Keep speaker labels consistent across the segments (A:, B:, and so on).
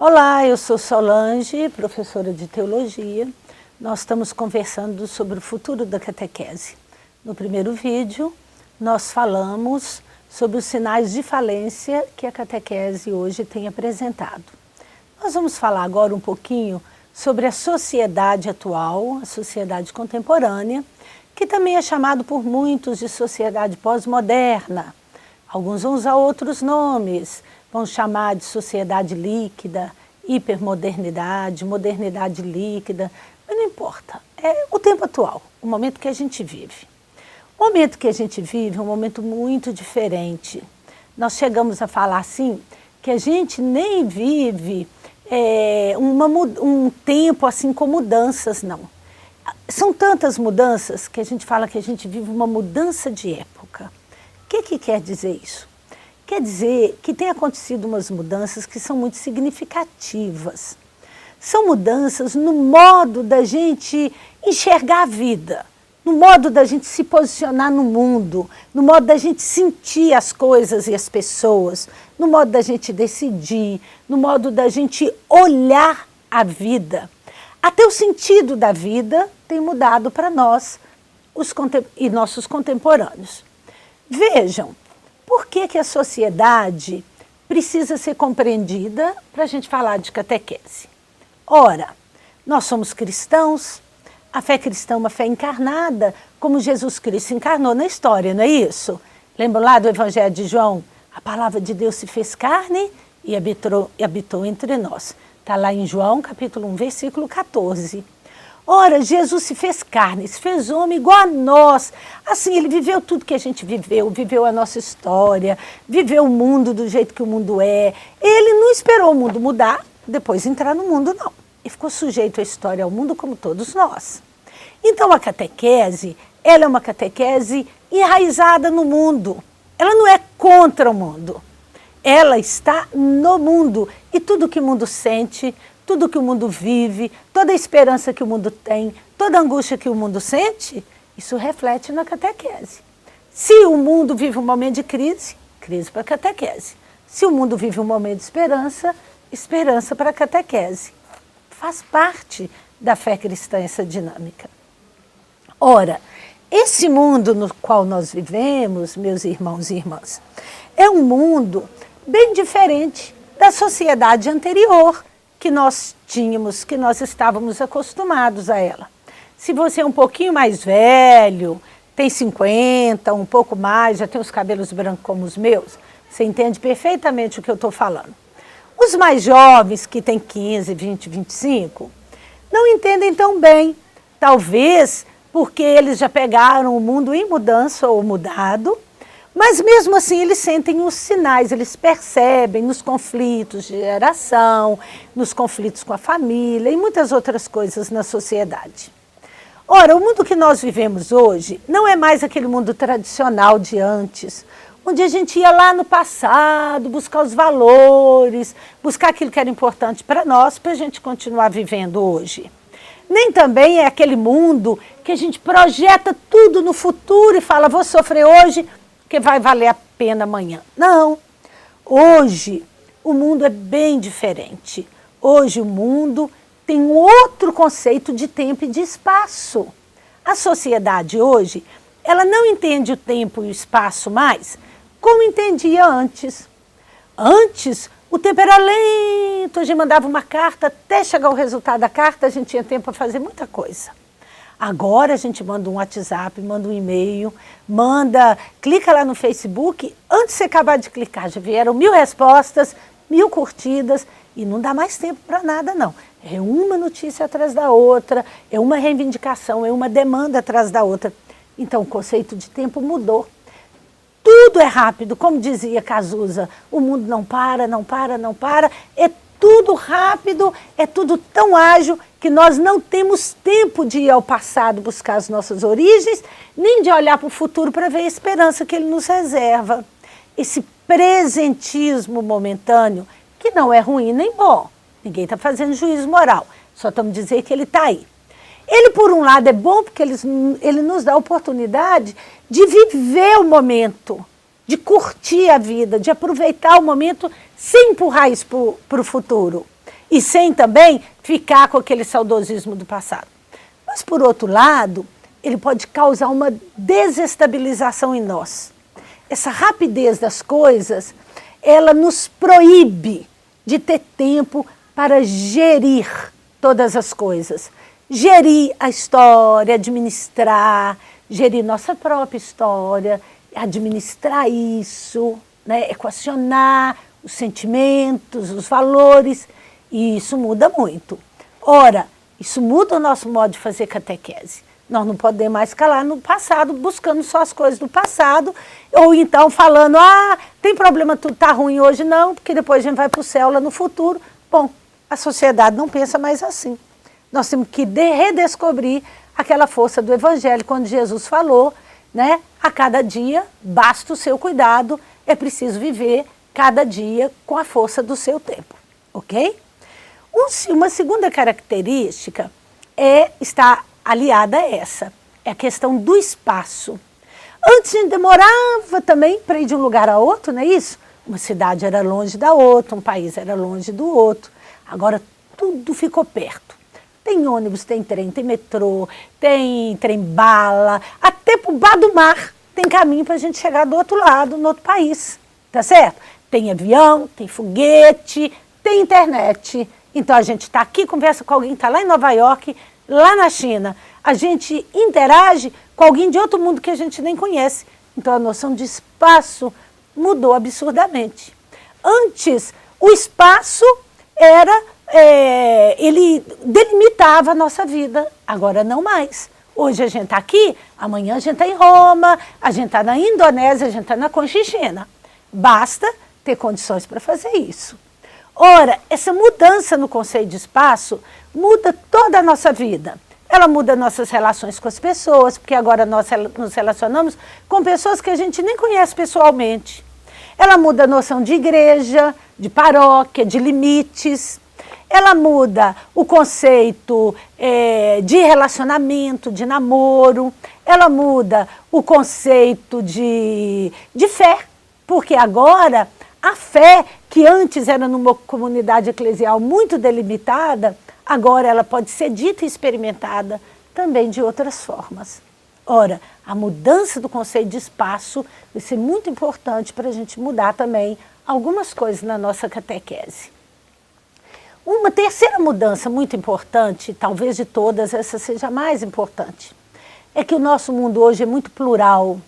A: Olá, eu sou Solange, professora de Teologia. Nós estamos conversando sobre o futuro da catequese. No primeiro vídeo, nós falamos sobre os sinais de falência que a catequese hoje tem apresentado. Nós vamos falar agora um pouquinho sobre a sociedade atual, a sociedade contemporânea, que também é chamado por muitos de sociedade pós-moderna. Alguns vão usar outros nomes, vão chamar de sociedade líquida, hipermodernidade, modernidade líquida, mas não importa. É o tempo atual, o momento que a gente vive. O momento que a gente vive é um momento muito diferente. Nós chegamos a falar assim, que a gente nem vive um tempo assim com mudanças, não. São tantas mudanças que a gente fala que a gente vive uma mudança de época. O que quer dizer isso? Quer dizer que tem acontecido umas mudanças que são muito significativas. São mudanças no modo da gente enxergar a vida, no modo da gente se posicionar no mundo, no modo da gente sentir as coisas e as pessoas, no modo da gente decidir, no modo da gente olhar a vida. Até o sentido da vida tem mudado para nós e nossos contemporâneos. Vejam, por que a sociedade precisa ser compreendida para a gente falar de catequese? Ora, nós somos cristãos, a fé cristã é uma fé encarnada, como Jesus Cristo encarnou na história, não é isso? Lembram lá do Evangelho de João? A palavra de Deus se fez carne e habitou entre nós. Está lá em João, capítulo 1, versículo 14. Ora, Jesus se fez carne, se fez homem igual a nós. Assim, ele viveu tudo que a gente viveu, viveu a nossa história, viveu o mundo do jeito que o mundo é. Ele não esperou o mundo mudar, depois entrar no mundo, não. Ele ficou sujeito à história, ao mundo, como todos nós. Então, a catequese, ela é uma catequese enraizada no mundo. Ela não é contra o mundo. Ela está no mundo e tudo que o mundo sente, tudo que o mundo vive, toda a esperança que o mundo tem, toda a angústia que o mundo sente, isso reflete na catequese. Se o mundo vive um momento de crise, crise para a catequese. Se o mundo vive um momento de esperança, esperança para a catequese. Faz parte da fé cristã essa dinâmica. Ora, esse mundo no qual nós vivemos, meus irmãos e irmãs, é um mundo bem diferente da sociedade anterior que nós tínhamos, que nós estávamos acostumados a ela. Se você é um pouquinho mais velho, tem 50, um pouco mais, já tem os cabelos brancos como os meus, você entende perfeitamente o que eu estou falando. Os mais jovens, que têm 15, 20, 25, não entendem tão bem, talvez porque eles já pegaram o mundo em mudança ou mudado, mas mesmo assim eles sentem os sinais, eles percebem nos conflitos de geração, nos conflitos com a família e muitas outras coisas na sociedade. Ora, o mundo que nós vivemos hoje não é mais aquele mundo tradicional de antes, onde a gente ia lá no passado, buscar os valores, buscar aquilo que era importante para nós, para a gente continuar vivendo hoje. Nem também é aquele mundo que a gente projeta tudo no futuro e fala, vou sofrer hoje, porque vai valer a pena amanhã. Não. Hoje, o mundo é bem diferente. Hoje, o mundo tem um outro conceito de tempo e de espaço. A sociedade hoje, ela não entende o tempo e o espaço mais como entendia antes. Antes, o tempo era lento, a gente mandava uma carta, até chegar o resultado da carta, a gente tinha tempo para fazer muita coisa. Agora a gente manda um WhatsApp, manda um e-mail, clica lá no Facebook, antes de você acabar de clicar, já vieram 1000 respostas, 1000 curtidas, e não dá mais tempo para nada não. É uma notícia atrás da outra, é uma reivindicação, é uma demanda atrás da outra. Então o conceito de tempo mudou. Tudo é rápido, como dizia Cazuza, o mundo não para, não para, não para, é tudo rápido, é tudo tão ágil que nós não temos tempo de ir ao passado buscar as nossas origens, nem de olhar para o futuro para ver a esperança que ele nos reserva. Esse presentismo momentâneo, que não é ruim nem bom, ninguém está fazendo juízo moral, só estamos dizendo que ele está aí. Ele, por um lado, é bom porque ele nos dá a oportunidade de viver o momento, de curtir a vida, de aproveitar o momento sem empurrar isso para o futuro. e sem também ficar com aquele saudosismo do passado. Mas, por outro lado, ele pode causar uma desestabilização em nós. Essa rapidez das coisas, ela nos proíbe de ter tempo para gerir todas as coisas. Gerir a história, administrar, gerir nossa própria história, administrar isso, né? Equacionar os sentimentos, os valores, e isso muda muito. Ora, isso muda o nosso modo de fazer catequese. Nós não podemos mais ficar lá no passado, buscando só as coisas do passado, ou então falando, tem problema, tudo está ruim hoje, não, porque depois a gente vai para o céu lá no futuro. Bom, a sociedade não pensa mais assim. Nós temos que redescobrir aquela força do Evangelho, quando Jesus falou, né, a cada dia basta o seu cuidado, é preciso viver cada dia com a força do seu tempo, ok? Uma segunda característica está aliada a essa, é a questão do espaço. Antes a gente demorava também para ir de um lugar a outro, não é isso? Uma cidade era longe da outra, um país era longe do outro. Agora tudo ficou perto. Tem ônibus, tem trem, tem metrô, tem trem-bala, até para o bar do mar tem caminho para a gente chegar do outro lado, no outro país, tá certo? Tem avião, tem foguete, tem internet. Então a gente está aqui, conversa com alguém que está lá em Nova York, lá na China. A gente interage com alguém de outro mundo que a gente nem conhece. Então a noção de espaço mudou absurdamente. Antes, o espaço ele delimitava a nossa vida, agora não mais. Hoje a gente está aqui, amanhã a gente está em Roma, a gente está na Indonésia, a gente está na Conchichina. Basta ter condições para fazer isso. Ora, essa mudança no conceito de espaço muda toda a nossa vida. Ela muda nossas relações com as pessoas, porque agora nós nos relacionamos com pessoas que a gente nem conhece pessoalmente. Ela muda a noção de igreja, de paróquia, de limites. Ela muda o conceito de relacionamento, de namoro. Ela muda o conceito de fé, porque agora a fé, que antes era numa comunidade eclesial muito delimitada, agora ela pode ser dita e experimentada também de outras formas. Ora, a mudança do conceito de espaço vai ser muito importante para a gente mudar também algumas coisas na nossa catequese. Uma terceira mudança muito importante, talvez de todas, essa seja a mais importante, é que o nosso mundo hoje é muito plural,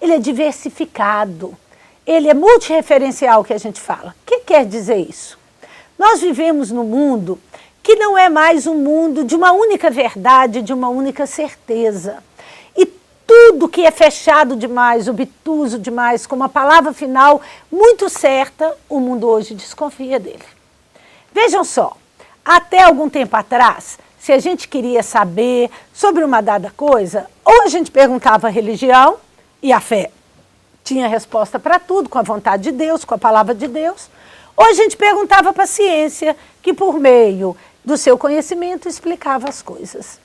A: ele é diversificado, ele é multirreferencial, que a gente fala. O que quer dizer isso? Nós vivemos num mundo que não é mais um mundo de uma única verdade, de uma única certeza. E tudo que é fechado demais, obtuso demais, com uma palavra final muito certa, o mundo hoje desconfia dele. Vejam só, até algum tempo atrás, se a gente queria saber sobre uma dada coisa, ou a gente perguntava a religião e a fé tinha resposta para tudo, com a vontade de Deus, com a palavra de Deus, ou a gente perguntava para a ciência, que por meio do seu conhecimento explicava as coisas.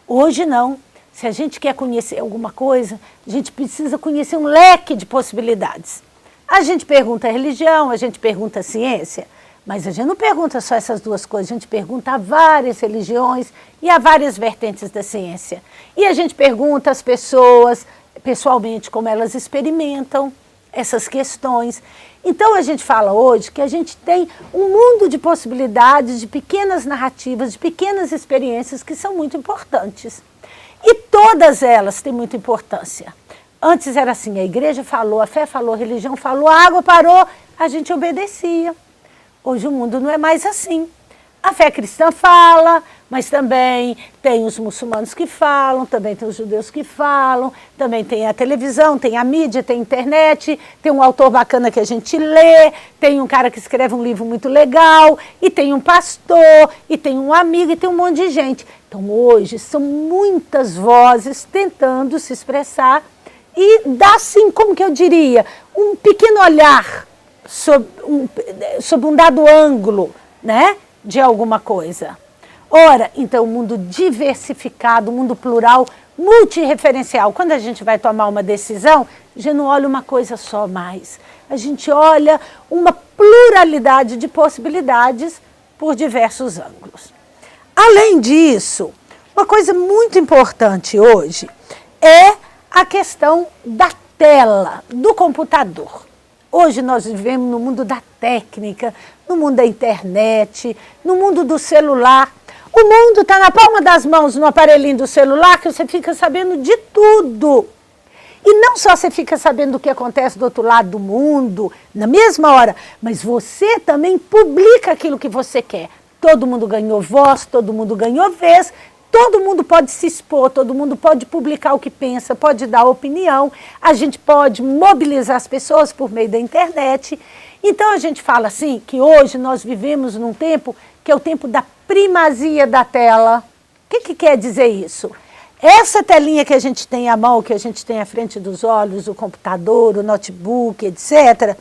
A: Hoje não. Se a gente quer conhecer alguma coisa, a gente precisa conhecer um leque de possibilidades. A gente pergunta a religião, a gente pergunta a ciência, mas a gente não pergunta só essas duas coisas, a gente pergunta a várias religiões e a várias vertentes da ciência. E a gente pergunta às pessoas, pessoalmente, como elas experimentam essas questões. Então a gente fala hoje que a gente tem um mundo de possibilidades, de pequenas narrativas, de pequenas experiências que são muito importantes. E todas elas têm muita importância. Antes era assim, a igreja falou, a fé falou, a religião falou, a água parou, a gente obedecia. Hoje o mundo não é mais assim. A fé cristã fala, mas também tem os muçulmanos que falam, também tem os judeus que falam, também tem a televisão, tem a mídia, tem a internet, tem um autor bacana que a gente lê, tem um cara que escreve um livro muito legal, e tem um pastor, e tem um amigo, e tem um monte de gente. Então hoje são muitas vozes tentando se expressar e dá, assim, como que eu diria, um pequeno olhar sob um dado ângulo, né, de alguma coisa. Ora, então, o mundo diversificado, o mundo plural, multirreferencial. Quando a gente vai tomar uma decisão, a gente não olha uma coisa só mais. A gente olha uma pluralidade de possibilidades por diversos ângulos. Além disso, uma coisa muito importante hoje é a questão da tela, do computador. Hoje nós vivemos no mundo da técnica, no mundo da internet, no mundo do celular. O mundo está na palma das mãos, no aparelhinho do celular, que você fica sabendo de tudo. E não só você fica sabendo do que acontece do outro lado do mundo, na mesma hora, mas você também publica aquilo que você quer. Todo mundo ganhou voz, todo mundo ganhou vez, todo mundo pode se expor, todo mundo pode publicar o que pensa, pode dar opinião, a gente pode mobilizar as pessoas por meio da internet. Então a gente fala assim que hoje nós vivemos num tempo que é o tempo da primazia da tela. O que quer dizer isso? Essa telinha que a gente tem à mão, que a gente tem à frente dos olhos, o computador, o notebook, etc.,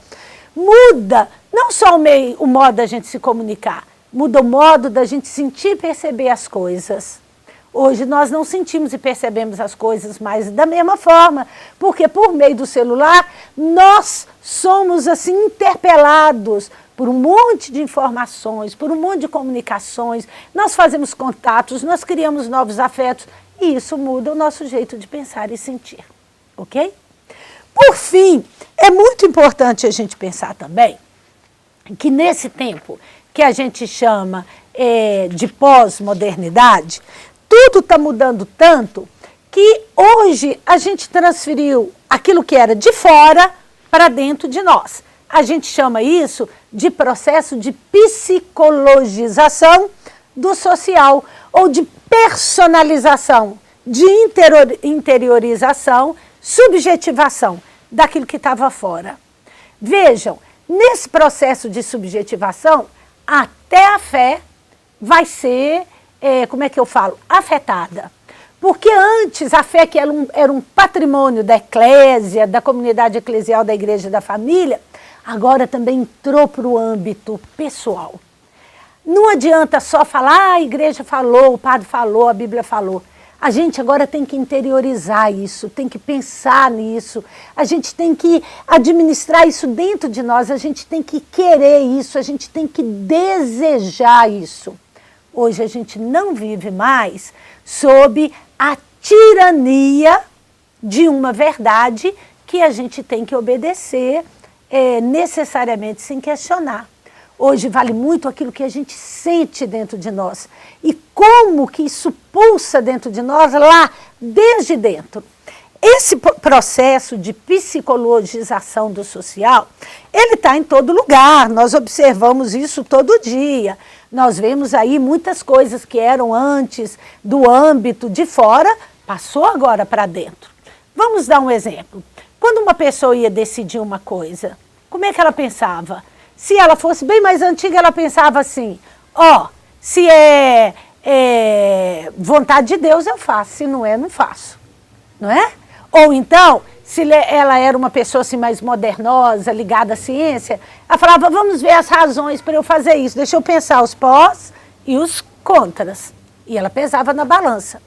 A: muda não só o modo da gente se comunicar, muda o modo da gente sentir e perceber as coisas. Hoje nós não sentimos e percebemos as coisas mais da mesma forma, porque por meio do celular nós somos assim interpelados por um monte de informações, por um monte de comunicações, nós fazemos contatos, nós criamos novos afetos e isso muda o nosso jeito de pensar e sentir, ok? Por fim, é muito importante a gente pensar também que nesse tempo que a gente chama de pós-modernidade, tudo está mudando tanto que hoje a gente transferiu aquilo que era de fora para dentro de nós. A gente chama isso de processo de psicologização do social ou de personalização, de interiorização, subjetivação daquilo que estava fora. Vejam, nesse processo de subjetivação, até a fé vai ser, afetada. Porque antes a fé que era um patrimônio da eclésia, da comunidade eclesial, da igreja, da família, agora também entrou para o âmbito pessoal. Não adianta só falar, a igreja falou, o padre falou, a Bíblia falou. A gente agora tem que interiorizar isso, tem que pensar nisso, a gente tem que administrar isso dentro de nós, a gente tem que querer isso, a gente tem que desejar isso. Hoje a gente não vive mais sob a tirania de uma verdade que a gente tem que obedecer necessariamente sem questionar. Hoje vale muito aquilo que a gente sente dentro de nós e como que isso pulsa dentro de nós lá, desde dentro. Esse processo de psicologização do social, ele está em todo lugar, nós observamos isso todo dia. Nós vemos aí muitas coisas que eram antes do âmbito de fora, passou agora para dentro. Vamos dar um exemplo. Quando uma pessoa ia decidir uma coisa, como é que ela pensava? Se ela fosse bem mais antiga, ela pensava assim, se é vontade de Deus, eu faço, se não é, não faço, não é? Ou então, se ela era uma pessoa assim, mais modernosa, ligada à ciência, ela falava, vamos ver as razões para eu fazer isso, deixa eu pensar os pós e os contras. E ela pesava na balança.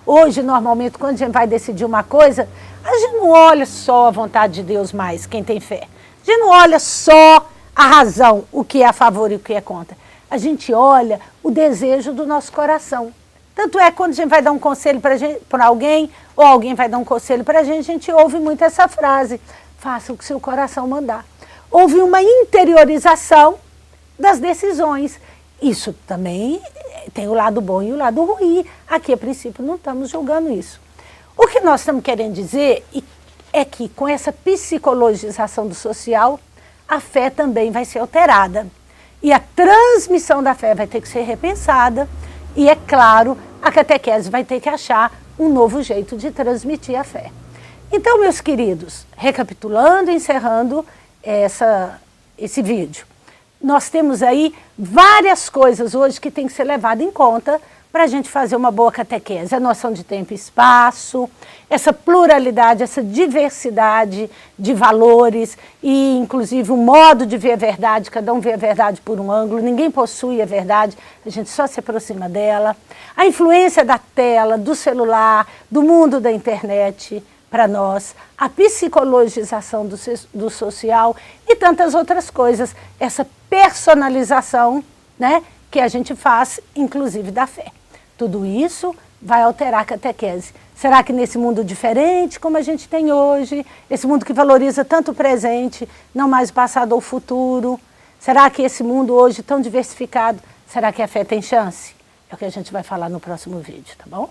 A: Hoje, normalmente, quando a gente vai decidir uma coisa, a gente não olha só a vontade de Deus mais, quem tem fé. A gente não olha só a razão, o que é a favor e o que é contra. A gente olha o desejo do nosso coração. Tanto é que quando a gente vai dar um conselho para alguém, ou alguém vai dar um conselho para a gente ouve muito essa frase, faça o que seu coração mandar. Houve uma interiorização das decisões. Isso também tem o lado bom e o lado ruim. Aqui, a princípio, não estamos julgando isso. O que nós estamos querendo dizer é que com essa psicologização do social, a fé também vai ser alterada. E a transmissão da fé vai ter que ser repensada. E, é claro, a catequese vai ter que achar um novo jeito de transmitir a fé. Então, meus queridos, recapitulando e encerrando esse vídeo, nós temos aí várias coisas hoje que tem que ser levada em conta para a gente fazer uma boa catequese. A noção de tempo e espaço, essa pluralidade, essa diversidade de valores e, inclusive, o modo de ver a verdade, cada um vê a verdade por um ângulo, ninguém possui a verdade, a gente só se aproxima dela. A influência da tela, do celular, do mundo da internet para nós, a psicologização do social e tantas outras coisas. Essa personalização, né, que a gente faz, inclusive da fé. Tudo isso vai alterar a catequese. Será que nesse mundo diferente, como a gente tem hoje, esse mundo que valoriza tanto o presente, não mais o passado ou o futuro, será que esse mundo hoje tão diversificado, será que a fé tem chance? É o que a gente vai falar no próximo vídeo, tá bom?